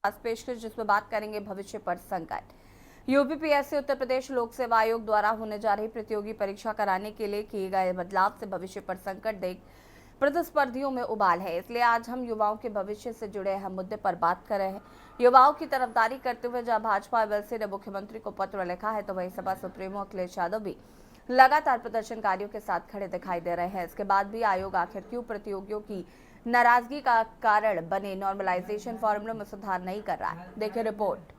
आज पेशकश जिसमें बात करेंगे भविष्य पर संकट। यूपीपीएससी उत्तर प्रदेश लोक सेवा आयोग द्वारा होने जा रही प्रतियोगी परीक्षा कराने के लिए किए गए बदलाव से भविष्य पर संकट देख प्रतिस्पर्धियों में उबाल है। इसलिए आज हम युवाओं के भविष्य से जुड़े अहम मुद्दे पर बात कर रहे हैं। युवाओं की तरफदारी करते हुए जहां भाजपा एमएलसी ने मुख्यमंत्री को पत्र लिखा है, तो वहीं सपा सुप्रीमो अखिलेश यादव भी लगातार प्रदर्शनकारियों के साथ खड़े दिखाई दे रहे हैं। इसके बाद भी आयोग आखिर क्यों प्रतियोगियों की नाराजगी का कारण बने नॉर्मलाइजेशन फॉर्मूले में सुधार नहीं कर रहा है? देखिए रिपोर्ट।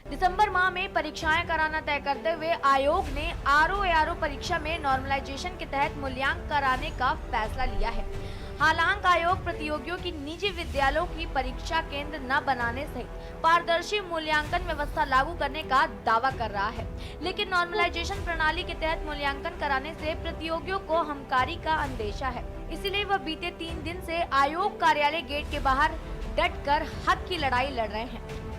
दिसंबर माह में परीक्षाएं कराना तय करते हुए आयोग ने आरओ परीक्षा में नॉर्मलाइजेशन के तहत मूल्यांकन कराने का फैसला लिया है। हालांकि आयोग प्रतियोगियों की निजी विद्यालयों की परीक्षा केंद्र न बनाने सहित पारदर्शी मूल्यांकन व्यवस्था लागू करने का दावा कर रहा है, लेकिन नॉर्मलाइजेशन प्रणाली के तहत मूल्यांकन कराने से प्रतियोगियों को हमकारी का अंदेशा है। इसीलिए वह बीते 3 दिन से आयोग कार्यालय गेट के बाहर डटकर हक की लड़ाई लड़ रहे हैं।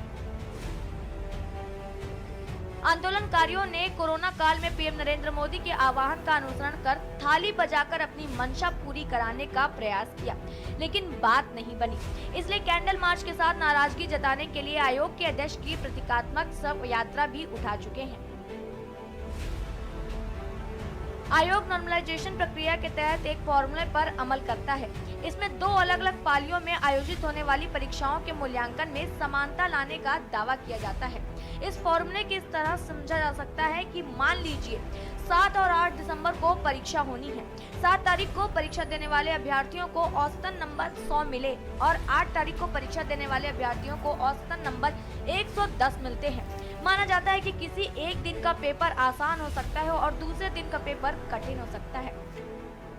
आंदोलनकारियों ने कोरोना काल में पीएम नरेंद्र मोदी के आह्वान का अनुसरण कर थाली बजाकर अपनी मंशा पूरी कराने का प्रयास किया, लेकिन बात नहीं बनी। इसलिए कैंडल मार्च के साथ नाराजगी जताने के लिए आयोग के अध्यक्ष की प्रतीकात्मक शव यात्रा भी उठा चुके हैं। आयोग नॉर्मलाइजेशन प्रक्रिया के तहत एक फॉर्मूले पर अमल करता है। इसमें 2 अलग-अलग पालियों में आयोजित होने वाली परीक्षाओं के मूल्यांकन में समानता लाने का दावा किया जाता है। इस फॉर्मूले की इस तरह समझा जा सकता है कि मान लीजिए 7 और 8 दिसंबर को परीक्षा होनी है। 7 तारीख को परीक्षा देने वाले अभ्यर्थियों को औसतन नंबर 100 मिले और 8 तारीख को परीक्षा देने वाले अभ्यर्थियों को औसतन नंबर 110 मिलते हैं। माना जाता है कि किसी एक दिन का पेपर आसान हो सकता है और दूसरे दिन का पेपर कठिन हो सकता है।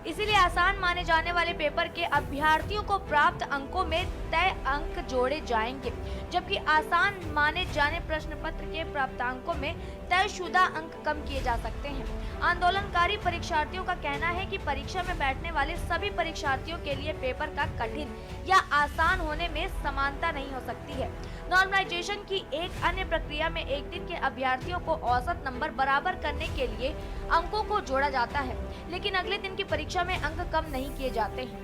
इसीलिए आसान माने जाने वाले पेपर के अभ्यर्थियों को प्राप्त अंकों में तय अंक जोड़े जाएंगे, जबकि आसान माने जाने प्रश्न पत्र के प्राप्तांकों में तयशुदा अंक कम किए जा सकते हैं। आंदोलनकारी परीक्षार्थियों का कहना है कि परीक्षा में बैठने वाले सभी परीक्षार्थियों के लिए पेपर का कठिन या आसान होने में समानता नहीं हो सकती है। नॉर्मलाइजेशन की एक अन्य प्रक्रिया में एक दिन के अभ्यर्थियों को औसत नंबर बराबर करने के लिए अंकों को जोड़ा जाता है, लेकिन अगले दिन की परीक्षा में अंक कम नहीं किए जाते हैं।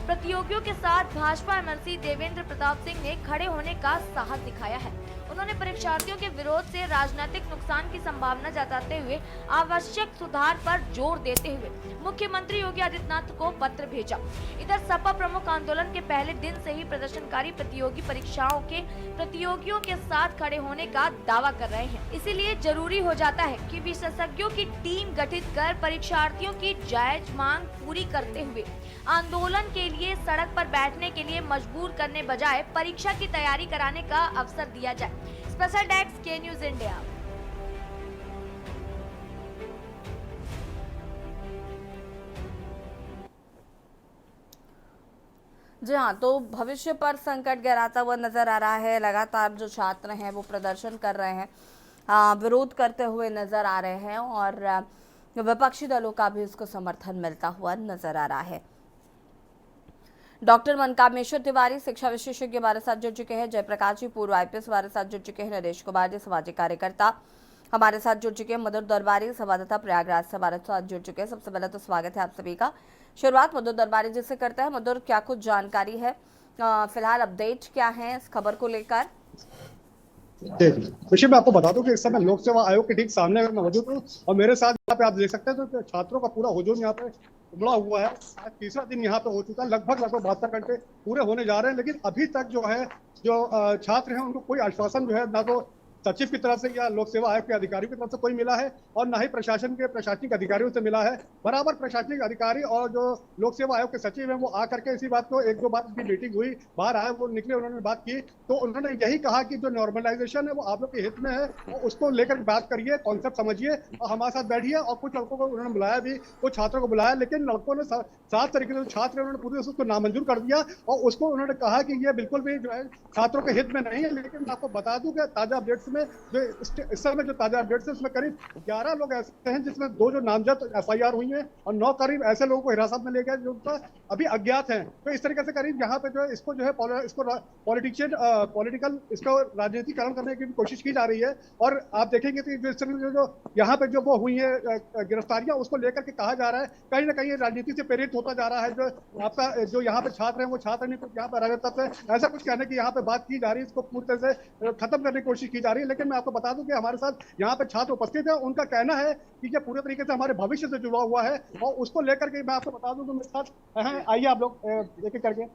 प्रतियोगियों के साथ भाजपा एमएलसी देवेंद्र प्रताप सिंह ने खड़े होने का साहस दिखाया है। उन्होंने परीक्षार्थियों के विरोध से राजनीतिक नुकसान की संभावना जताते हुए आवश्यक सुधार पर जोर देते हुए मुख्यमंत्री योगी आदित्यनाथ को पत्र भेजा। इधर सपा प्रमुख आंदोलन के पहले दिन से ही प्रदर्शनकारी प्रतियोगी परीक्षाओं के प्रतियोगियों के साथ खड़े होने का दावा कर रहे हैं। इसीलिए जरूरी हो जाता है कि विशेषज्ञों की टीम गठित कर परीक्षार्थियों की जायज मांग पूरी करते हुए आंदोलन के लिए सड़क पर बैठने के लिए मजबूर करने बजाय परीक्षा की तैयारी कराने का अवसर दिया जाए। स्पेशल डेस्क के न्यूज इंडिया। जी हाँ, तो भविष्य पर संकट गहराता हुआ नजर आ रहा है। लगातार जो छात्र हैं वो प्रदर्शन कर रहे हैं, विरोध करते हुए नजर आ रहे हैं और विपक्षी दलों का भी उसको समर्थन मिलता हुआ नजर आ रहा है। डॉक्टर मनकामेश्वर तिवारी शिक्षा विशेषज्ञ हमारे साथ जुड़ चुके हैं। जयप्रकाश जी पूर्व आईपीएस हमारे साथ जुड़ चुके हैं। नरेश कुमार जी सामाजिक कार्यकर्ता हमारे साथ जुड़ चुके हैं। मधुर दरबारी संवाददाता प्रयागराज से हमारे साथ जुड़ चुके हैं। सबसे पहले तो स्वागत है आप सभी का। शुरुआत मधुर दरबारी जी से करते हैं। मधुर, क्या कुछ जानकारी है, फिलहाल अपडेट क्या है इस खबर को लेकर? खुशी, मैं आपको बता दूं कि इस समय लोक सेवा आयोग के ठीक सामने मैं मौजूद हूँ और मेरे साथ यहाँ पे आप देख सकते हैं तो छात्रों का पूरा हुजूम यहाँ पे उमड़ा हुआ है। आज तीसरा दिन यहाँ पे हो चुका है। लगभग 72 घंटे पूरे होने जा रहे हैं, लेकिन अभी तक जो है जो छात्र हैं उनको कोई आश्वासन जो है ना तो सचिव की तरफ से या लोक सेवा आयोग के अधिकारियों की तरफ से कोई मिला है और ना ही प्रशासन के प्रशासनिक अधिकारियों से मिला है। बराबर प्रशासनिक अधिकारी और जो लोक सेवा आयोग के सचिव हैं वो आकर के इसी बात को एक दो बार की मीटिंग हुई, बाहर आए, वो निकले, उन्होंने बात की तो उन्होंने यही कहा कि जो नॉर्मलाइजेशन है वो आप लोग के हित में है और उसको लेकर बात करिए, कॉन्सेप्ट समझिए और हमारे साथ बैठिए। और कुछ लड़कों को उन्होंने बुलाया भी, कुछ छात्रों को बुलाया, लेकिन लड़कों ने 7 तरीके से छात्र उन्होंने पूरी उसको नामंजूर कर दिया और उसको उन्होंने कहा कि ये बिल्कुल भी जो है छात्रों के हित में नहीं है। लेकिन मैं आपको बता दूं कि ताजा अपडेट्स में में जो इस समय जो ताजा अपडेट्स है उसमें करीब 11 लोग ऐसे हैं जिसमें 2 जो नामजद FIR हुई हैं और 9 करीब ऐसे लोगों को हिरासत में ले गए जो अभी अज्ञात हैं। तो इस तरीके से करीब यहाँ पे जो है इसको पॉलिटिकल इसको राजनीतिकरण करने की कोशिश की जा रही है। और आप देखेंगे कि जो इस तरह जो यहाँ पे जो वो हुई है गिरफ्तारियां, उसको लेकर के कहा जा रहा है कहीं ना कहीं राजनीति से प्रेरित होता जा रहा है। जो आपका जो यहाँ पे छात्र हैं वो छात्र नहीं, कुछ यहाँ पे राजनीति है, ऐसा कुछ कहने की यहाँ पे बात की जा रही है, इसको पूरी तरह से खत्म करने की कोशिश की जा रही है। लेकिन मैं आपको बता दूं कि हमारे साथ यहाँ पे छात्र उपस्थित है, उनका कहना है कि ये पूरे तरीके से हमारे भविष्य से जुड़ा हुआ है और उसको लेकर के मैं आपको बता दूं कि मेरे साथ हैं, आइए आप लोग एक एक करके।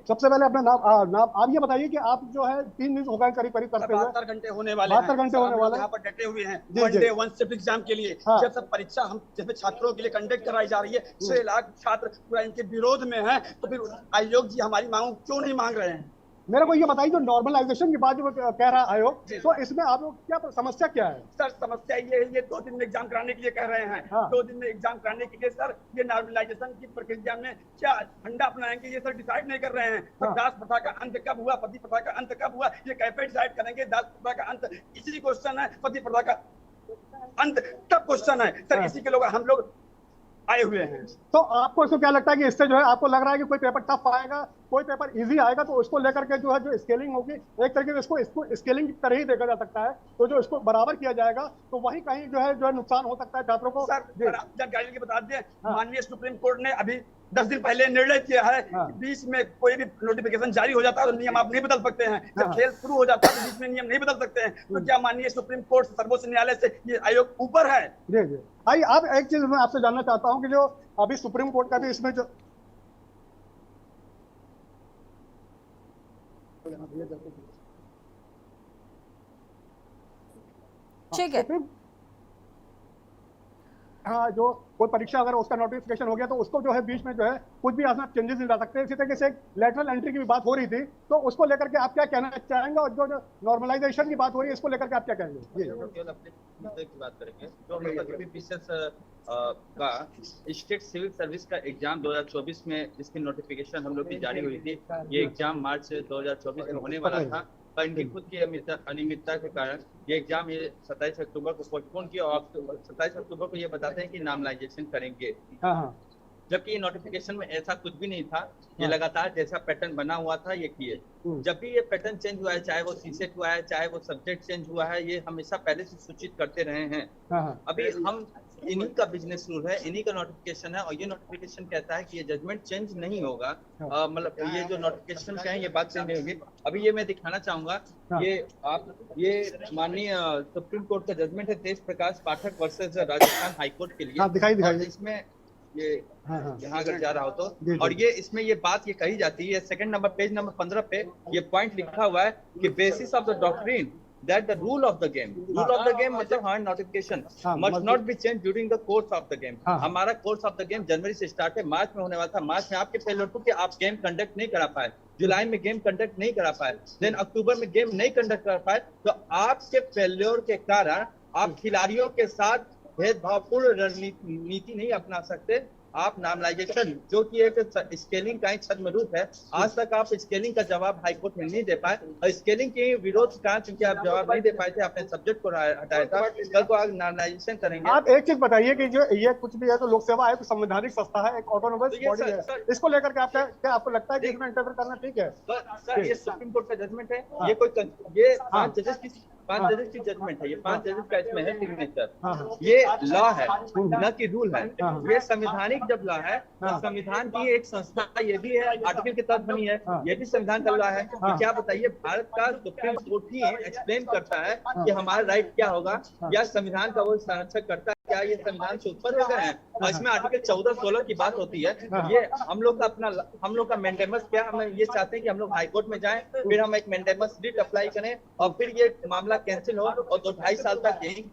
सबसे पहले अपना नाम आप ये बताइए कि आप जो है 3 दिन हो गए करीब करते हुए, 72 घंटे होने वाले हैं। 72 घंटे होने वाले यहाँ पर डटे हुए हैं जी, 1 डे 1 शिफ्ट एग्जाम के लिए। हाँ। जब सब परीक्षा हम जब छात्रों के लिए कंडक्ट कराई जा रही है, 6 लाख छात्र पूरा इनके विरोध में हैं, तो फिर आयोग जी हमारी मांग क्यों नहीं मांग रहे हैं? मेरे को ये बताइए जो नॉर्मलाइजेशन की बात जो कह रहा है आयोग, तो इसमें आप लोग क्या समस्या क्या है? सर समस्या ये है, ये 2 दिन में एग्जाम कराने के लिए कह रहे हैं। हाँ। 2 दिन में एग्जाम कराने के लिए सर ये नॉर्मलाइजेशन की प्रक्रिया में क्या झंडा अपनाएंगे ये सर डिसाइड नहीं कर रहे हैं। तो हाँ। दास प्रथा का अंत कब हुआ, पति प्रथा का अंत कब हुआ, ये कैसे डिसाइड करेंगे? दास प्रथा का अंत इसी क्वेश्चन है, पति प्रथा का अंत तब क्वेश्चन है सर। हाँ। इसी के लोग हम लोग आए हुए हैं। तो आपको इसको क्या लगता है कि इससे जो है आपको लग रहा है कि कोई पेपर टफ आएगा, कोई पेपर इजी आएगा, तो उसको लेकर के जो है जो स्केलिंग होगी एक तरीके से इसको स्केलिंग की तरह ही देखा जा सकता है, तो जो इसको बराबर किया जाएगा तो वही कहीं जो है नुकसान हो सकता है छात्रों को। सर आप जानकारी के बता दें, हाँ। माननीय सुप्रीम कोर्ट ने अभी 10 दिन पहले निर्णय किया है हाँ। कि बीच में कोई भी नोटिफिकेशन जारी हो जाता है तो नियम आप नहीं बदल सकते हैं। जब हाँ। खेल शुरू हो जाता है तो बीच में नियम नहीं बदल सकते हैं। तो क्या माननीय सुप्रीम कोर्ट सर्वोच्च न्यायालय से ये आयोग ऊपर है? जी जी। आइए आप एक चीज मैं आपसे जानना चाहता हूँ कि जो अभी सुप्रीम कोर्ट का भी इसमें जो ठीक है। हाँ, जो कोई परीक्षा अगर उसका नोटिफिकेशन हो गया तो उसको जो है बीच में जो है कुछ भी आसना चेंजेस नहीं ला सकते। इसी तरीके से लेटरल एंट्री की भी बात हो रही थी, तो उसको लेकर के आप क्या कहना चाहेंगे? और जो नॉर्मलाइजेशन की बात हो रही है इसको लेकर के आप क्या कहेंगे? जी केवल अपने मुद्दे की बात करेंगे। जो हम लोग यूपीपीएससी का स्टेट सिविल सर्विस का एग्जाम 2024 में जिसकी नोटिफिकेशन हम लोग की जारी हुई थी, ये एग्जाम मार्च 2024 में होने वाला था, पर इनकी खुद की अनियमितता के कारण ये एग्जाम ये 27 अक्टूबर को पोस्टपोन किया और 27 अक्टूबर को ये बताते हैं कि नॉर्मलाइजेशन करेंगे। हाँ हाँ। जबकि ये नोटिफिकेशन में ऐसा कुछ भी नहीं था, ये लगातार जैसा पैटर्न बना हुआ था ये किए। जब भी ये पैटर्न चेंज हुआ है, चाहे वो सीसेट हुआ है, चाहे वो सब्जेक्ट चेंज हुआ है, ये हमेशा पहले से सूचित करते रहे हैं। हाँ। अभी हम इन्हीं का बिजनेस रूल है, इन्हीं का नोटिफिकेशन है और ये नोटिफिकेशन कहता है कि ये जजमेंट चेंज नहीं होगा। मतलब ये जो नोटिफिकेशन का है ये बात चेंज नहीं होगी। अभी ये मैं दिखाना चाहूंगा, ये माननीय सुप्रीम कोर्ट का जजमेंट है तेज प्रकाश पाठक वर्सेस राजस्थान हाईकोर्ट के लिए। दिखाई इसमें ये यहाँ अगर जा रहा हो तो, जी। और ये इसमें ये बात ये कही जाती है, सेकंड नंबर पेज नंबर 15 पे ये पॉइंट लिखा हुआ है कि basis of the doctrine that the rule of the game मतलब हमारा notification must not be changed during the course of the game। हमारा कोर्स ऑफ द गेम जनवरी से स्टार्ट है, मार्च में होने वाला था। मार्च में आपके फेलियर टू कि आप गेम कंडक्ट नहीं करा पाए, जुलाई में गेम कंडक्ट नहीं करा पाए, देन अक्टूबर में गेम नहीं कंडक्ट कर पाए, तो आपके फेलियर के कारण आप खिलाड़ियों के साथ भेदभावपूर्ण रणनीति नहीं अपना सकते। आप नॉर्मलाइजेशन जो कि एक स्केलिंग का ही छद्म रूप है, आज तक आप स्केलिंग का जवाब हाईकोर्ट में नहीं दे पाए और स्केलिंग के विरोध का क्योंकि आप जवाब नहीं दे पाए थे, आपने सब्जेक्ट को हटाया था। कल को आप नॉर्मलाइजेशन करेंगे। आप एक चीज बताइए कि जो ये कुछ भी है तो लोक सेवा आयोग संवैधानिक संस्था है, एक ऑटोनोमस बॉडी है, इसको लेकर के आप क्या आपको लगता है कि इसमें इंटरफेयर करना ठीक है? सर ये सुप्रीम कोर्ट का जजमेंट है, ये कोई ये 5 जजेस की जजमेंट है, ये 5 जजेस का इसमें है सिग्नेचर। ये लॉ है न कि रूल है। ये संवैधानिक जब लॉ है तो संविधान की एक संस्था ये भी है, आर्टिकल के तहत बनी है, ये भी संविधान का लॉ है। तो क्या बताइए, भारत का सुप्रीम कोर्ट ही एक्सप्लेन करता है कि हमारा राइट क्या होगा, या संविधान का वो संरक्षक करता है, क्या ये संविधान से ऊपर हो गए हैं? और इसमें आर्टिकल 14-16 की बात होती है। ये हम लोग का मेंडेमस क्या, हम ये चाहते हैं कि हम लोग हाईकोर्ट में जाएं, फिर हम एक मेंडेमस रिट अप्लाई करें और फिर ये मामला कैंसिल हो और 2-2.5 साल तक यही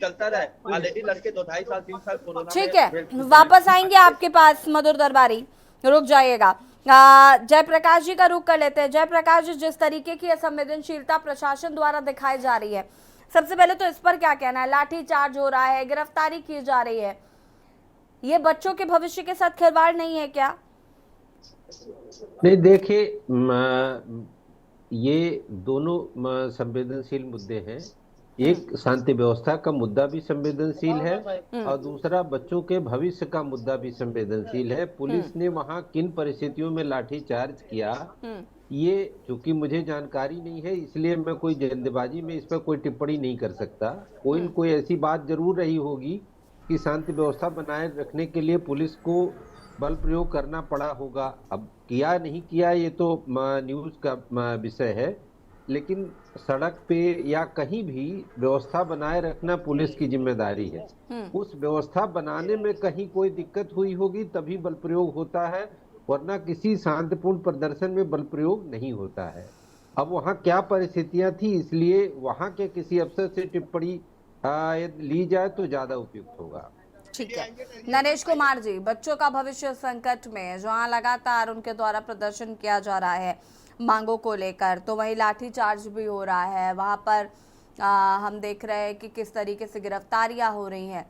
चलता रहे। ऑलरेडी लड़के 2-2.5 साल 3 साल कोरोना। ठीक है, वापस आएंगे आपके पास मधुर दरबारी, रुक जाइएगा। जयप्रकाश जी का रुख कर लेते हैं। जयप्रकाश जी, जिस तरीके की असंवेदनशीलता प्रशासन द्वारा दिखाई जा रही है, सबसे पहले तो इस पर क्या कहना है? लाठीचार्ज हो रहा है, गिरफ्तारी की जा रही है, ये बच्चों के भविष्य के साथ खिलवाड़ नहीं है क्या? नहीं, देखिए ये दोनों संवेदनशील मुद्दे हैं। एक शांति व्यवस्था का मुद्दा भी संवेदनशील है और दूसरा बच्चों के भविष्य का मुद्दा भी संवेदनशील है। पुलिस ने वहां किन परिस्थितियों में लाठीचार्ज किया, ये चूंकि मुझे जानकारी नहीं है, इसलिए मैं कोई जल्दबाजी में इस पर कोई टिप्पणी नहीं कर सकता। कोई न कोई ऐसी बात जरूर रही होगी कि शांति व्यवस्था बनाए रखने के लिए पुलिस को बल प्रयोग करना पड़ा होगा। अब किया नहीं किया ये तो न्यूज का विषय है, लेकिन सड़क पे या कहीं भी व्यवस्था बनाए रखना पुलिस की जिम्मेदारी है। उस व्यवस्था बनाने में कहीं कोई दिक्कत हुई होगी तभी बल प्रयोग होता है, वरना किसी शांतिपूर्ण प्रदर्शन में बल प्रयोग नहीं होता है। अब वहाँ क्या परिस्थितियां थी, इसलिए वहाँ के किसी अफसर से टिप्पणी ली जाए तो ज्यादा उपयुक्त होगा। ठीक है नरेश कुमार जी, बच्चों का भविष्य संकट में जहां लगातार उनके द्वारा प्रदर्शन किया जा रहा है मांगों को लेकर, तो वहीं लाठीचार्ज भी हो रहा है। वहां पर हम देख रहे हैं कि किस तरीके से गिरफ्तारियां हो रही हैं।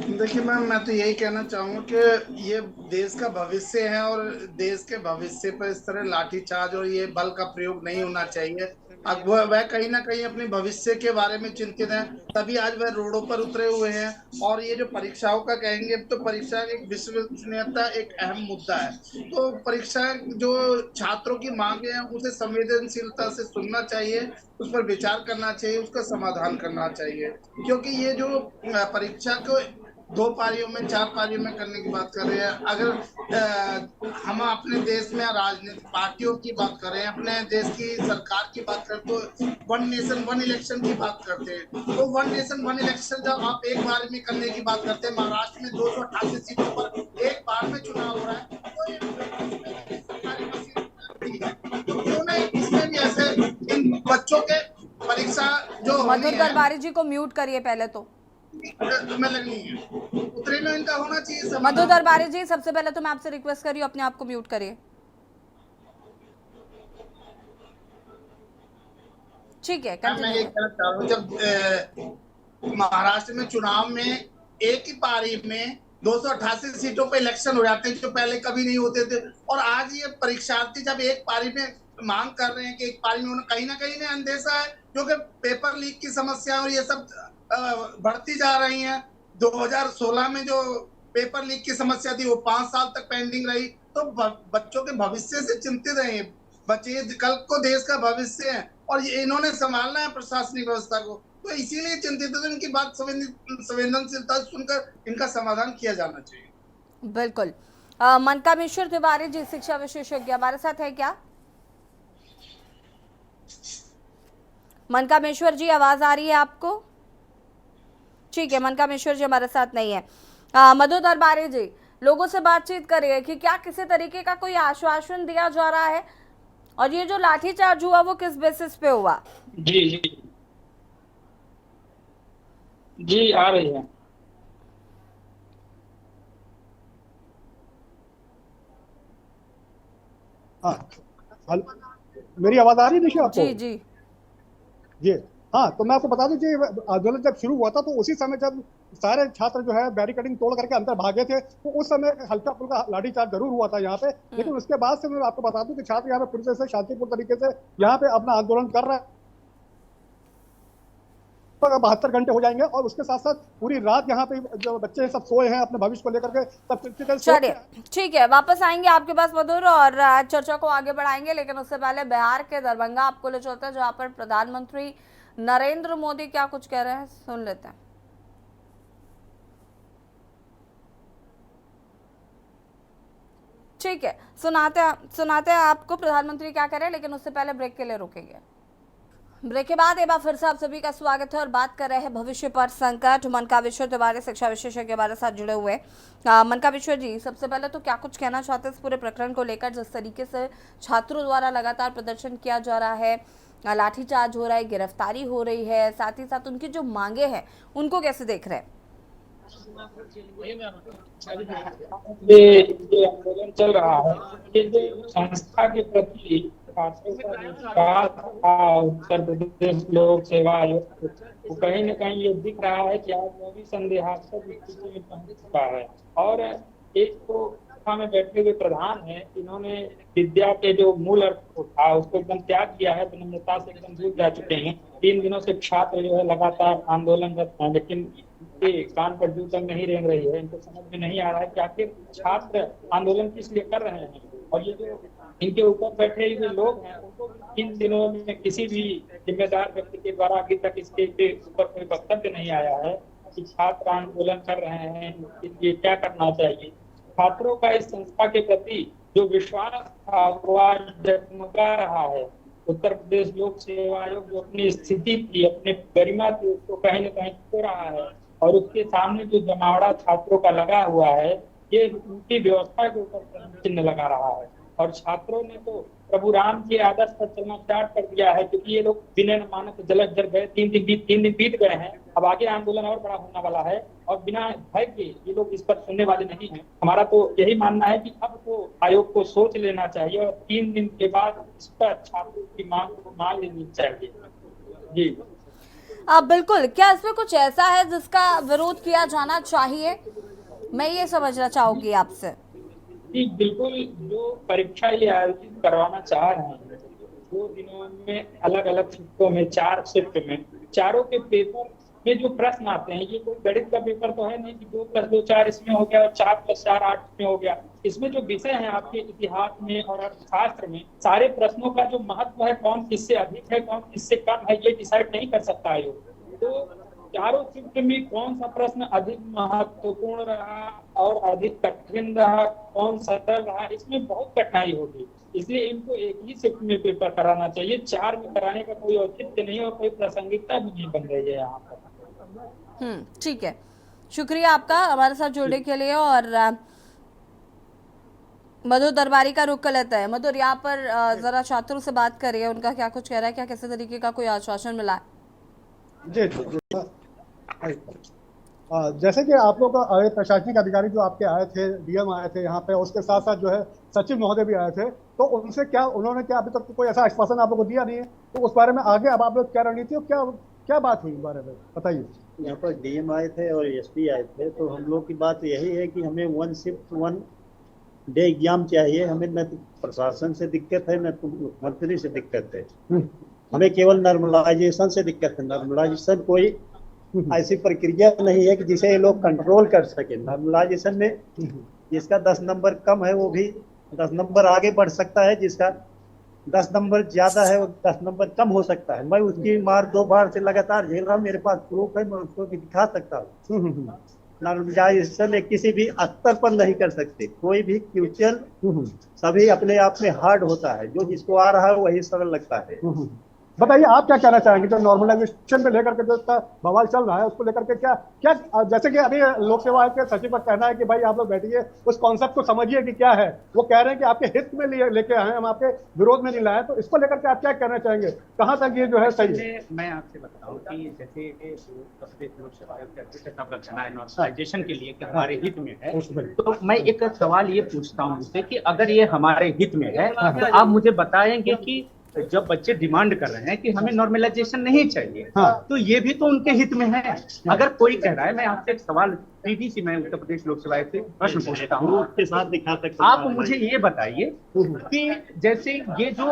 देखिए मैम, मैं तो यही कहना चाहूंगा कि ये देश का भविष्य है और देश के भविष्य पर इस तरह लाठीचार्ज और ये बल का प्रयोग नहीं होना चाहिए। अब वह कहीं ना कहीं अपने भविष्य के बारे में चिंतित हैं, तभी आज वह रोडों पर उतरे हुए हैं। और ये जो परीक्षाओं का कहेंगे, तो परीक्षा एक विश्वसनीयता एक अहम मुद्दा है। तो परीक्षा जो छात्रों की मांगे हैं उसे संवेदनशीलता से सुनना चाहिए, उस पर विचार करना चाहिए, उसका समाधान करना चाहिए। क्योंकि ये जो परीक्षा को 2 पारियों में 4 पारियों में करने की बात कर रहे हैं, अगर हम अपने देश में राजनीतिक पार्टियों की बात करें, अपने देश की सरकार की बात करें, तो 1 नेशन 1 इलेक्शन की बात करते हैं। तो 1 नेशन 1 इलेक्शन जब आप एक बार में करने की बात करते हैं, महाराष्ट्र में 288 सीटों पर एक बार में चुनाव हो रहा है, तो क्यों नहीं इसमें भी ऐसे इन बच्चों के परीक्षा जो मधुर दरबारी जी को म्यूट करिए पहले तो। में लगनी है, उतरे में इनका होना चाहिए। मधुर दरबारी जी, सबसे पहले तो मैं आपसे रिक्वेस्ट कर रही हूँ अपने आप को म्यूट करिए। ठीक है, मैं ये कहना चाह रहा हूँ, जब महाराष्ट्र में चुनाव में एक ही पारी में 288 सीटों पे इलेक्शन हो जाते हैं, जो पहले कभी नहीं होते थे, और आज ये परीक्षार्थी जब एक पारी में मांग कर रहे हैं कि एक पारी में, कहीं ना कहीं ने अंदेशा है, क्योंकि पेपर लीक की समस्या और ये सब बढ़ती जा रही हैं। 2016 में जो पेपर लीक की समस्या थी वो 5 साल तक पेंडिंग रही। तो बच्चों के भविष्य से चिंतित हैं बच्चे, कल को देश का भविष्य है और ये इन्होंने संभालना है प्रशासनिक व्यवस्था को, तो इसीलिए चिंतित है। तो इनकी बात संवेदनशीलता सुनकर इनका समाधान किया जाना चाहिए। बिल्कुल। मनकामेश्वर तिवारी जी, शिक्षा विशेषज्ञ, हमारे साथ है क्या? मनकामेश्वर जी, आवाज आ रही है आपको? ठीक है, मनकामेश्वर जी हमारे साथ नहीं है। मधु दरबारी जी, लोगों से बातचीत करिए कि क्या किसी तरीके का कोई आश्वासन दिया जा रहा है, और ये जो लाठीचार्ज हुआ वो किस बेसिस पे हुआ? जी जी जी, आ रही है। हाँ, मेरी आवाज आ रही है निशा आपको? जी जी जी हाँ, तो मैं आपको बता दूं, आंदोलन जब शुरू हुआ था तो उसी समय जब सारे छात्र जो है बैरिकेडिंग तोड़ करके अंदर भागे थे, तो उस समय हल्का फुल्का लाठीचार्ज जरूर हुआ था यहाँ पे। लेकिन उसके बाद से मैं आपको बता दूं कि छात्र यहाँ पे फिर से शांतिपूर्ण तरीके से यहाँ पे अपना आंदोलन कर रहे हैं। 72 घंटे हो जाएंगे और उसके साथ साथ पूरी रात यहाँ पे जो बच्चे सब सोए हैं अपने भविष्य को लेकर के, सब चलिए ठीक है, वापस आएंगे आपके पास मधुर और चर्चा को आगे बढ़ाएंगे। लेकिन उससे पहले बिहार के दरभंगा आपको ले चलते हैं, जहाँ पर प्रधानमंत्री नरेंद्र मोदी क्या कुछ कह रहे हैं, सुन लेते हैं। ठीक है, सुनाते हैं आपको प्रधानमंत्री क्या कह रहे हैं, लेकिन उससे पहले ब्रेक के लिए रुकेंगे। ब्रेक के बाद एक बार फिर से आप सभी का स्वागत है और बात कर रहे हैं भविष्य पर संकट। मनकामेश्वर तिवारी शिक्षा विशेषज्ञ हमारे साथ जुड़े हुए। मनकामेश्वर जी, सबसे पहले तो क्या कुछ कहना चाहते हैं इस पूरे प्रकरण को लेकर, जिस तरीके से छात्रों द्वारा लगातार प्रदर्शन किया जा रहा है, लाठीचार्ज हो रहा है, गिरफ्तारी हो रही है, साथ ही साथ उनकी जो मांगे हैं उनको कैसे देख रहे हैं? ये आंदोलन चल रहा है, ये जो संस्था के प्रति उत्तर प्रदेश लोक सेवा आयोग, वो कहीं न कहीं ये दिख रहा है कि आज वो भी संदेहास्पद स्थिति में पहुंच चुका है। और एक तो संस्था में बैठे हुए प्रधान हैं, इन्होंने विद्या के जो मूल अर्थ था उसको एकदम त्याग किया है, विनम्रता से एकदम दूर जा चुके हैं। 3 दिनों से छात्र जो है लगातार आंदोलनरत हैं, लेकिन इनके कान पर जू तक नहीं रेंग रही है। इनको समझ में नहीं आ रहा है कि आखिर छात्र आंदोलन किस लिए कर रहे हैं। और ये जो इनके ऊपर बैठे हुए लोग हैं उनको 3 दिनों में किसी भी जिम्मेदार व्यक्ति के द्वारा अभी तक इसके ऊपर कोई वक्तव्य नहीं आया है कि छात्र आंदोलन कर रहे हैं, इसके लिए क्या करना चाहिए। छात्रों का इस संस्था के प्रति जो विश्वास था वो आज डगमगा रहा है। उत्तर प्रदेश लोक सेवा आयोग जो अपनी स्थिति थी, अपने गरिमा थी, उसको कहीं न कहीं खो रहा है। और उसके सामने जो जमावड़ा छात्रों का लगा हुआ है, ये उनकी व्यवस्था के ऊपर चिन्ह लगा रहा है। और छात्रों ने तो प्रभु राम के आदर्श पर चलना स्टार्ट कर दिया है, क्योंकि ये लोग बिना मानक जलक जल गए। 3 दिन बीत गए हैं, अब आगे आंदोलन और बड़ा होने वाला है और बिना भय के ये लोग इस पर सुनने वाले नहीं हैं। हमारा तो यही मानना है कि अब तो आयोग को सोच लेना चाहिए और 3 दिन के बाद इस पर छात्रों की मांग को मान लेनी चाहिए। जी बिल्कुल, क्या इसमें कुछ ऐसा है जिसका विरोध किया जाना चाहिए? मैं ये समझना चाहूंगी आपसे। जी बिल्कुल, जो परीक्षा ये आयोजित करवाना चाह रहे हैं 2 दिनों में अलग अलग शिफ्टों में 4 शिफ्ट में, चारों के पेपर में जो प्रश्न आते हैं, ये कोई गणित का पेपर तो है नहीं कि 2 + 2 4 इसमें हो गया और 4 + 4 8 में हो गया। इसमें जो विषय है आपके इतिहास में और अर्थशास्त्र में, सारे प्रश्नों का जो महत्व है, कौन किससे अधिक है कौन किससे कम है, ये डिसाइड नहीं कर सकता आयोग। तो चारों शिफ्ट में कौन सा प्रश्न अधिक महत्वपूर्ण रहा और अधिक कठिन रहा, कौन सरल रहा, इसमें बहुत कठिनाई होगी। इसलिए इनको एक ही शिफ्ट में पेपर कराना चाहिए। 4 में कराने का कोई औचित्य नहीं और कोई प्रासंगिकता भी नहीं बन रही है यहाँ पर। ठीक है, शुक्रिया आपका हमारे साथ जुड़ने के लिए। और मधु दरबारी का रुख कर लेता है। मधुर, यहाँ पर जरा छात्रों से बात करिए, उनका क्या कुछ कह रहा है, क्या किसी तरीके का कोई आश्वासन मिला है? जी जैसे कि आप लोग प्रशासनिक अधिकारी जो आपके आए थे, डीएम आए थे यहाँ पे, उसके साथ साथ जो है सचिव महोदय भी आए थे, तो उनसे क्या उन्होंने क्या अभी तक कोई ऐसा आश्वासन आप लोग को दिया नहीं है? तो उस बारे में आगे अब आप लोग क्या रणनीति और क्या बात हुई इस बारे में बताइए। यहाँ पर डीएम आए थे और एसपी आए थे, तो हम लोग की बात यही है कि हमें 1 शिफ्ट 1 डे एग्जाम चाहिए। हमें न तो प्रशासन से दिक्कत है न तो मुख्यमंत्री से दिक्कत है, हमें केवल नॉर्मलाइजेशन से दिक्कत है। नॉर्मलाइजेशन कोई ऐसी प्रक्रिया नहीं है कि जिसे ये लोग कंट्रोल कर सके। नॉर्मलाइजेशन में जिसका 10 नंबर कम है वो भी 10 नंबर आगे बढ़ सकता है, जिसका 10 नंबर ज्यादा है वो 10 नंबर कम हो सकता है। मैं उसकी मार 2 बार से लगातार झेल रहा हूँ, मेरे पास प्रूफ है, मैं उसको भी दिखा सकता हूँ। नॉर्मलाइजेशन किसी भी स्तर पर नहीं कर सकते, कोई भी क्वेश्चन सभी अपने आप में हार्ड होता है, जो जिसको आ रहा है वही सरल लगता है। बताइए आप क्या कहना चाहेंगे जो नॉर्मलाइजेशन पे लेकर के जो बवाल चल रहा है उसको लेकर के क्या जैसे कि अभी लोक सेवा आयोग के सचिव का कहना है कि भाई आप लोग बैठिए, उस कॉन्सेप्ट को समझिए कि क्या है। वो कह रहे हैं कि आपके हित में लेके आए, हम आपके विरोध में नहीं लाए। तो इसको लेकर के आप क्या कहना चाहेंगे, कहाँ तक ये जो है सही है? मैं आपसे बताऊं कि जैसे लोक सेवा आयोग के अध्यक्ष का रखना है नॉर्मलाइजेशन के लिए कि हमारे हित में है, तो मैं एक सवाल ये पूछता हूँ उससे कि अगर ये हमारे हित में है तो आप मुझे बताएंगे कि जब बच्चे डिमांड कर रहे हैं कि हमें नॉर्मलाइजेशन नहीं चाहिए, तो ये भी तो उनके हित में है। अगर कोई कह रहा है, मैं आपसे एक सवाल सीधी सी मैं उत्तर प्रदेश लोक सेवा आयोग से प्रश्न पूछता हूँ, के साथ दिखा सकते आप मुझे ये बताइए कि जैसे ये जो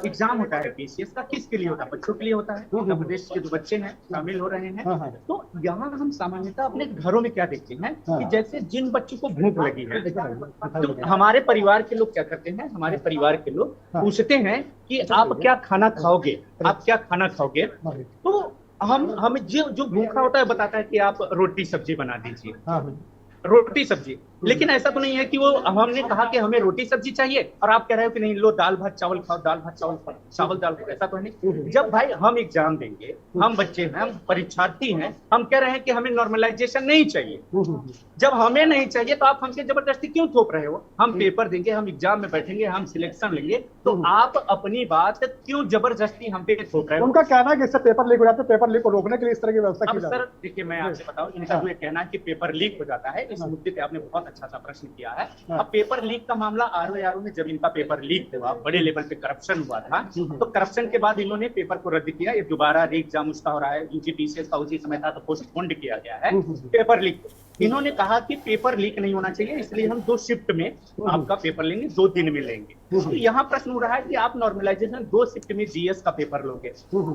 एग्जाम होता है पीसीएस का, किसके लिए होता है? बच्चों के लिए होता है। उत्तर प्रदेश के जो बच्चे हैं शामिल हो रहे हैं, तो यहाँ हम सामान्यतः अपने घरों में क्या देखते हैं कि जैसे जिन बच्चों को भूख लगी है, तो हमारे परिवार के लोग क्या करते हैं, हमारे परिवार के लोग पूछते हैं कि आप क्या खाना खाओगे, आप क्या खाना खाओगे? तो हम जो भूखा होता है बताता है कि आप रोटी सब्जी बना दीजिए, रोटी सब्जी। लेकिन ऐसा तो नहीं है कि वो हमने कहा कि हमें रोटी सब्जी चाहिए और आप कह रहे हो कि नहीं लो दाल भात चावल खाओ, दाल भात चावल खाओ, चावल दाल खाओ। ऐसा तो है नहीं। जब भाई हम एग्जाम देंगे, हम बच्चे हैं, हम परीक्षार्थी हैं, हम कह रहे हैं कि हमें नॉर्मलाइजेशन नहीं चाहिए। जब हमें नहीं चाहिए तो आप हमसे जबरदस्ती क्यों थोप रहे हो? हम पेपर देंगे, हम एग्जाम में बैठेंगे, हम सिलेक्शन लेंगे, तो आप अपनी बात क्यों जबरदस्ती हम पे थोप रहे हो? उनका कहना है कि इससे पेपर लीक हो जाता है, पेपर लीक को रोकने के लिए इस तरह की व्यवस्था की जाती है। सर देखिए, मैं आपसे बताऊं, इनका ये कहना है कि पेपर लीक हो जाता है। इस मुद्दे पे आपने बहुत अच्छा सा प्रश्न किया है। अब पेपर लीक का मामला RO में जब इनका पेपर लीक हुआ, बड़े लेवल पे करप्शन हुआ था, तो करप्शन के बाद इन्होंने पेपर को रद्द किया। ये दोबारा री एग्जाम उसका हो रहा है, UGTCS का उसी समय था तो पोस्टपोन्ड किया गया है पेपर लीक। इन्होंने कहा कि पेपर लीक नहीं होना चाहिए, इसलिए हम 2 शिफ्ट में आपका पेपर लेंगे, 2 दिन में लेंगे। तो यहाँ प्रश्न हो रहा है कि आप नॉर्मलाइजेशन 2 शिफ्ट में GS का पेपर लोगे,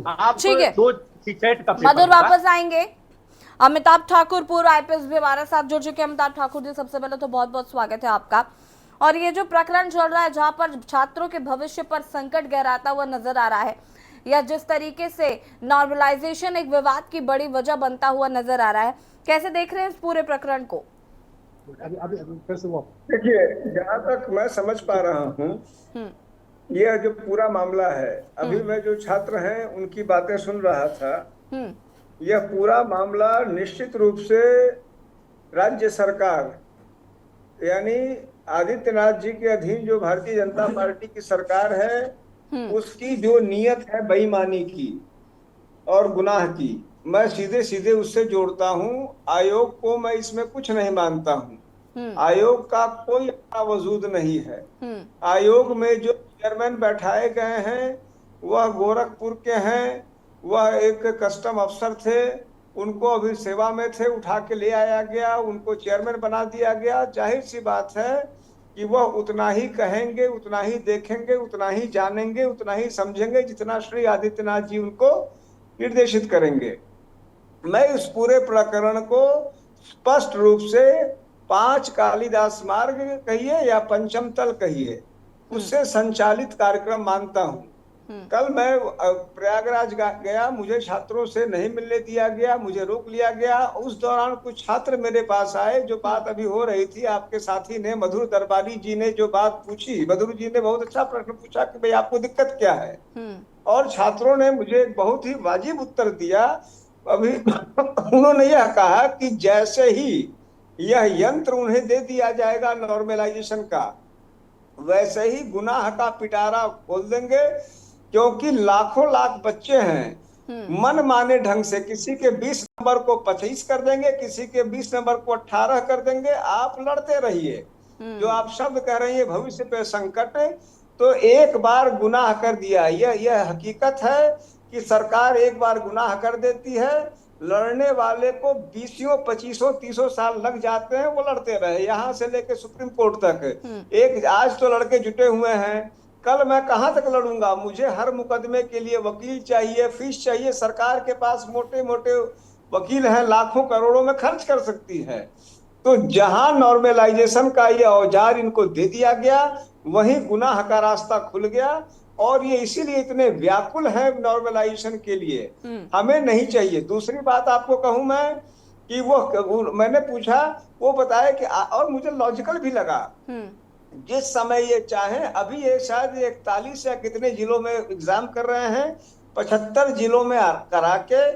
आप ठीक है। 2 CSET का पेपर मधुर वापस आएंगे। अमिताभ ठाकुर पूर्व IPS भी हमारे साथ जुड़ चुके हैं। अमिताभ ठाकुर जी, सबसे पहले तो बहुत बहुत स्वागत है आपका। और ये जो प्रकरण चल रहा है जहां पर छात्रों के भविष्य पर संकट गहराता हुआ नजर आ रहा है, या जिस तरीके से नॉर्मलाइजेशन एक विवाद की बड़ी वजह बनता हुआ नजर आ रहा है, कैसे देख रहे हैं इस पूरे प्रकरण को? देखिए, जहाँ तक मैं समझ पा रहा हूँ, यह जो पूरा मामला है, अभी मैं जो छात्र हैं उनकी बातें सुन रहा था, यह पूरा मामला निश्चित रूप से राज्य सरकार यानी आदित्यनाथ जी के अधीन जो भारतीय जनता पार्टी की सरकार है, उसकी जो नीयत है बेईमानी की और गुनाह की, मैं सीधे सीधे उससे जोड़ता हूँ। आयोग को मैं इसमें कुछ नहीं मानता हूँ। आयोग का कोई वजूद नहीं है। आयोग में जो चेयरमैन बैठाए गए हैं वह गोरखपुर के हैं, वह एक कस्टम अफसर थे, उनको अभी सेवा में थे, उठा के ले आया गया, उनको चेयरमैन बना दिया गया। जाहिर सी बात है कि वह उतना ही कहेंगे, उतना ही देखेंगे, उतना ही जानेंगे, उतना ही समझेंगे जितना श्री आदित्यनाथ जी उनको निर्देशित करेंगे। मैं इस पूरे प्रकरण को स्पष्ट रूप से 5 कालिदास मार्ग कहिए या पंचम तल कहिए, उससे संचालित कार्यक्रम मानता हूँ। कल मैं प्रयागराज गया, मुझे छात्रों से नहीं मिलने दिया गया, मुझे रोक लिया गया। उस दौरान कुछ छात्र मेरे पास आए, जो बात अभी हो रही थी, आपके साथी ने, मधुर दरबारी जी ने जो बात पूछी, मधुर जी ने बहुत अच्छा प्रश्न पूछा कि भाई आपको दिक्कत क्या है, और छात्रों ने मुझे एक बहुत ही वाजिब उत्तर दिया। अभी उन्होंने यह कहा कि जैसे ही यह यंत्र उन्हें दे दिया जाएगा नॉर्मलाइजेशन का, वैसे ही गुनाह का पिटारा खोल देंगे, क्योंकि लाखों लाख बच्चे हैं, मन माने ढंग से किसी के 20 नंबर को 25 कर देंगे, किसी के 20 नंबर को 18 कर देंगे। आप लड़ते रहिए। जो आप शब्द कह रही है भविष्य पे संकट, तो एक बार गुनाह कर दिया, यह हकीकत है कि सरकार एक बार गुनाह कर देती है, लड़ने वाले को 20, 25, 30 साल लग जाते हैं, वो लड़ते रहे, यहाँ से लेके सुप्रीम कोर्ट तक। एक आज तो लड़के जुटे हुए हैं, कल मैं कहाँ तक लड़ूंगा? मुझे हर मुकदमे के लिए वकील चाहिए, फीस चाहिए। सरकार के पास मोटे मोटे वकील हैं, लाखों करोड़ों में खर्च कर सकती है। तो जहां नॉर्मलाइजेशन का ये औजार इनको दे दिया गया, वहीं गुनाह का रास्ता खुल गया। और ये इसीलिए इतने व्याकुल हैं नॉर्मलाइजेशन के लिए। हमें नहीं चाहिए। दूसरी बात आपको कहूं मैं कि वो मैंने पूछा, वो बताया कि और मुझे लॉजिकल भी लगा, जिस समय ये चाहे, अभी ये शायद 41 या कितने जिलों में एग्जाम कर रहे हैं, 75 जिलों में करा के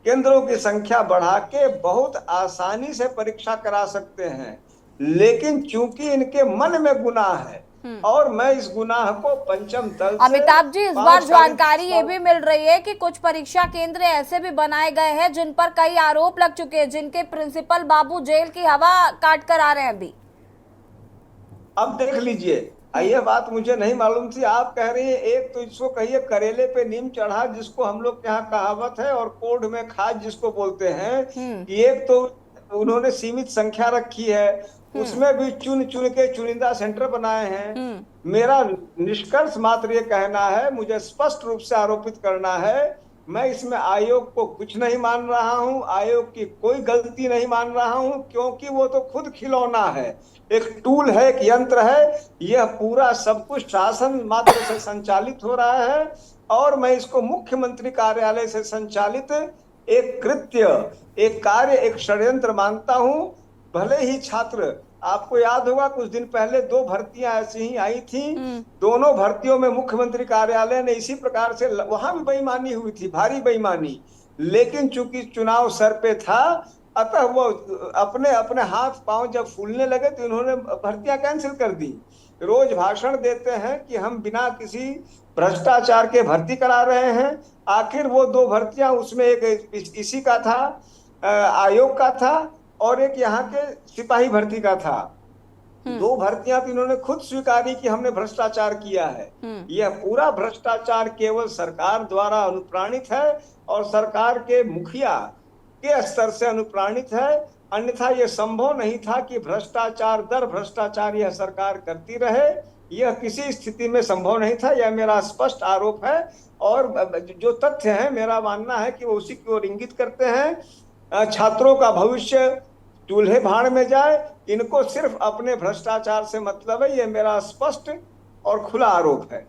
केंद्रों की संख्या बढ़ा के बहुत आसानी से परीक्षा करा सकते हैं। लेकिन चूंकि इनके मन में गुनाह है, और मैं इस गुनाह को पंचम तल से अमिताभ जी, इस बार जानकारी ये भी मिल रही है कि कुछ परीक्षा केंद्र ऐसे भी बनाए गए हैं जिन पर कई आरोप लग चुके हैं, जिनके प्रिंसिपल बाबू जेल की हवा काट कर आ रहे हैं अभी। अब देख लीजिए, यह बात मुझे नहीं मालूम थी, आप कह रही है। एक तो इसको कहिए करेले पे नीम चढ़ा, जिसको हम लोग के यहाँ कहावत है, और कोड में खाद जिसको बोलते हैं। एक तो उन्होंने सीमित संख्या रखी है, उसमें भी चुन चुन के चुनिंदा सेंटर बनाए हैं। मेरा निष्कर्ष मात्र ये कहना है, मुझे स्पष्ट रूप से आरोपित करना है, मैं इसमें आयोग को कुछ नहीं मान रहा हूं, आयोग की कोई गलती नहीं मान रहा हूं, क्योंकि वो तो खुद खिलौना है, एक टूल है, एक यंत्र है। यह पूरा सब कुछ शासन मात्र से संचालित हो रहा है, और मैं इसको मुख्यमंत्री कार्यालय से संचालित एक कृत्य, एक कार्य, एक षड्यंत्र मानता हूं। भले ही छात्र, आपको याद होगा कुछ दिन पहले 2 भर्तियां ऐसी ही आई थी, दोनों भर्तियों में मुख्यमंत्री कार्यालय ने इसी प्रकार से, वहां भी बेईमानी हुई थी, भारी बेईमानी। लेकिन चूंकि चुनाव सर पे था, अतः वो अपने अपने हाथ पांव जब फूलने लगे तो इन्होंने भर्तियां कैंसिल कर दी। रोज भाषण देते हैं कि हम बिना किसी भ्रष्टाचार के भर्ती करा रहे हैं। आखिर वो 2 भर्तियां, उसमें एक इसी का था, आयोग का था, और एक यहाँ के सिपाही भर्ती का था। 2 भर्तियां तो इन्होंने खुद स्वीकारी कि हमने भ्रष्टाचार किया है। यह पूरा भ्रष्टाचार केवल सरकार द्वारा अनुप्राणित है और सरकार के मुखिया के स्तर से अनुप्राणित है, अन्यथा यह संभव नहीं था कि भ्रष्टाचार दर भ्रष्टाचार यह सरकार करती रहे। यह किसी स्थिति में संभव नहीं था। यह मेरा स्पष्ट आरोप है और जो तथ्य है मेरा मानना है कि वो उसी की ओर इंगित करते हैं। छात्रों का भविष्य चूल्हे भाड़ में जाए, इनको सिर्फ अपने भ्रष्टाचार से मतलब है। यह मेरा स्पष्ट और खुला आरोप है।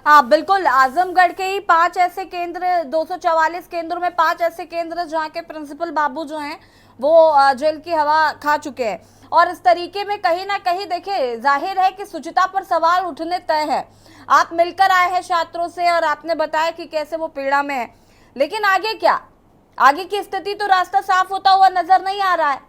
हाँ बिल्कुल, आजमगढ़ के ही 5 ऐसे केंद्र, 244 केंद्रों में 5 ऐसे केंद्र जहाँ के प्रिंसिपल बाबू जो हैं वो जेल की हवा खा चुके हैं। और इस तरीके में कहीं ना कहीं देखिए जाहिर है कि शुचिता पर सवाल उठने तय है। आप मिलकर आए हैं छात्रों से और आपने बताया कि कैसे वो पीड़ा में है, लेकिन आगे क्या? आगे की स्थिति तो रास्ता साफ होता हुआ नजर नहीं आ रहा है।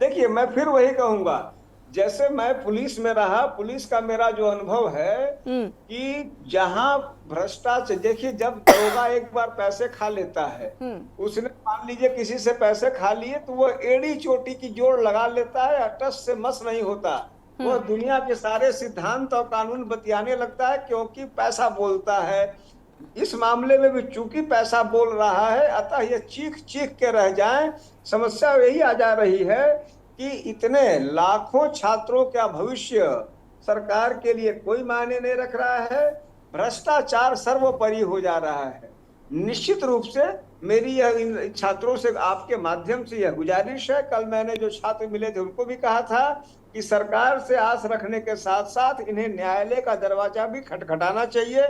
देखिए, मैं फिर वही कहूंगा, जैसे मैं पुलिस में रहा, पुलिस का मेरा जो अनुभव है कि जहां भ्रष्टाचार, देखिए जब दरोगा एक बार पैसे खा लेता है, उसने मान लीजिए किसी से पैसे खा लिए तो वो एड़ी चोटी की जोड़ लगा लेता है, अटस से मस नहीं होता। वो दुनिया के सारे सिद्धांत और कानून बतियाने लगता है क्योंकि पैसा बोलता है। इस मामले में भी चूंकि पैसा बोल रहा है, अतः ये चीख चीख के रह जाएं। समस्या यही आ जा रही है कि इतने लाखों छात्रों का भविष्य सरकार के लिए कोई मायने नहीं रख रहा है। भ्रष्टाचार सर्वोपरि हो जा रहा है। निश्चित रूप से मेरी यह इन छात्रों से आपके माध्यम से यह गुजारिश है। कल मैंने जो छात्र मिले थे उनको भी कहा था कि सरकार से आस रखने के साथ साथ इन्हें न्यायालय का दरवाजा भी खटखटाना चाहिए।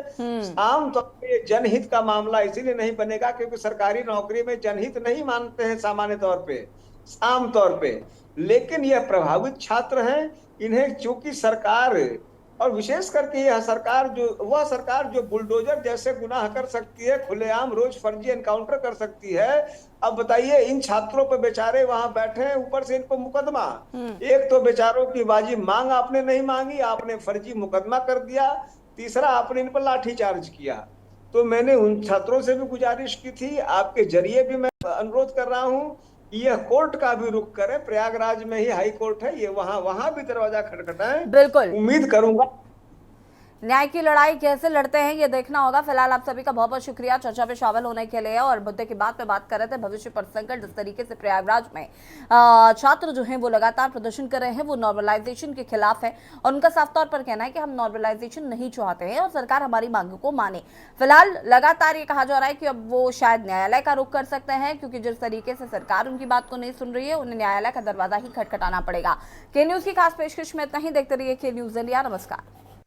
आमतौर पर जनहित का मामला इसीलिए नहीं बनेगा क्योंकि सरकारी नौकरी में जनहित नहीं मानते हैं सामान्य तौर पे, आम तौर पे। लेकिन यह प्रभावित छात्र हैं, इन्हें चूंकि सरकार और विशेष करके यह सरकार वह सरकार जो बुलडोजर जैसे गुनाह कर सकती है, खुलेआम रोज फर्जी एनकाउंटर कर सकती है। अब बताइए, इन छात्रों पे बेचारे वहां बैठे हैं, ऊपर से इनको मुकदमा। एक तो बेचारों की बाजी मांग आपने नहीं मांगी, आपने फर्जी मुकदमा कर दिया। तीसरा, आपने इन पर लाठीचार्ज किया। तो मैंने उन छात्रों से भी गुजारिश की थी, आपके जरिए भी मैं अनुरोध कर रहा हूँ, यह कोर्ट का भी रुख करें। प्रयागराज में ही हाई कोर्ट है, ये वहां भी दरवाजा खटखटाएं। बिल्कुल, उम्मीद करूंगा। न्याय की लड़ाई कैसे लड़ते हैं ये देखना होगा। फिलहाल आप सभी का बहुत बहुत शुक्रिया चर्चा में शामिल होने के लिए। और मुद्दे की बात पे बात कर रहे थे भविष्य पर संकट। जिस तरीके से प्रयागराज में छात्र जो हैं वो लगातार प्रदर्शन कर रहे हैं, वो नॉर्मलाइजेशन के खिलाफ है और उनका साफ तौर पर कहना है कि हम नॉर्मलाइजेशन नहीं चाहते हैं और सरकार हमारी मांगों को माने। फिलहाल लगातार ये कहा जा रहा है कि अब वो शायद न्यायालय का रुख कर सकते हैं, क्योंकि जिस तरीके से सरकार उनकी बात को नहीं सुन रही है, उन्हें न्यायालय का दरवाजा ही खटखटाना पड़ेगा। के न्यूज की खास पेशकश में इतना ही। देखते रहिए के न्यूज इंडिया। नमस्कार।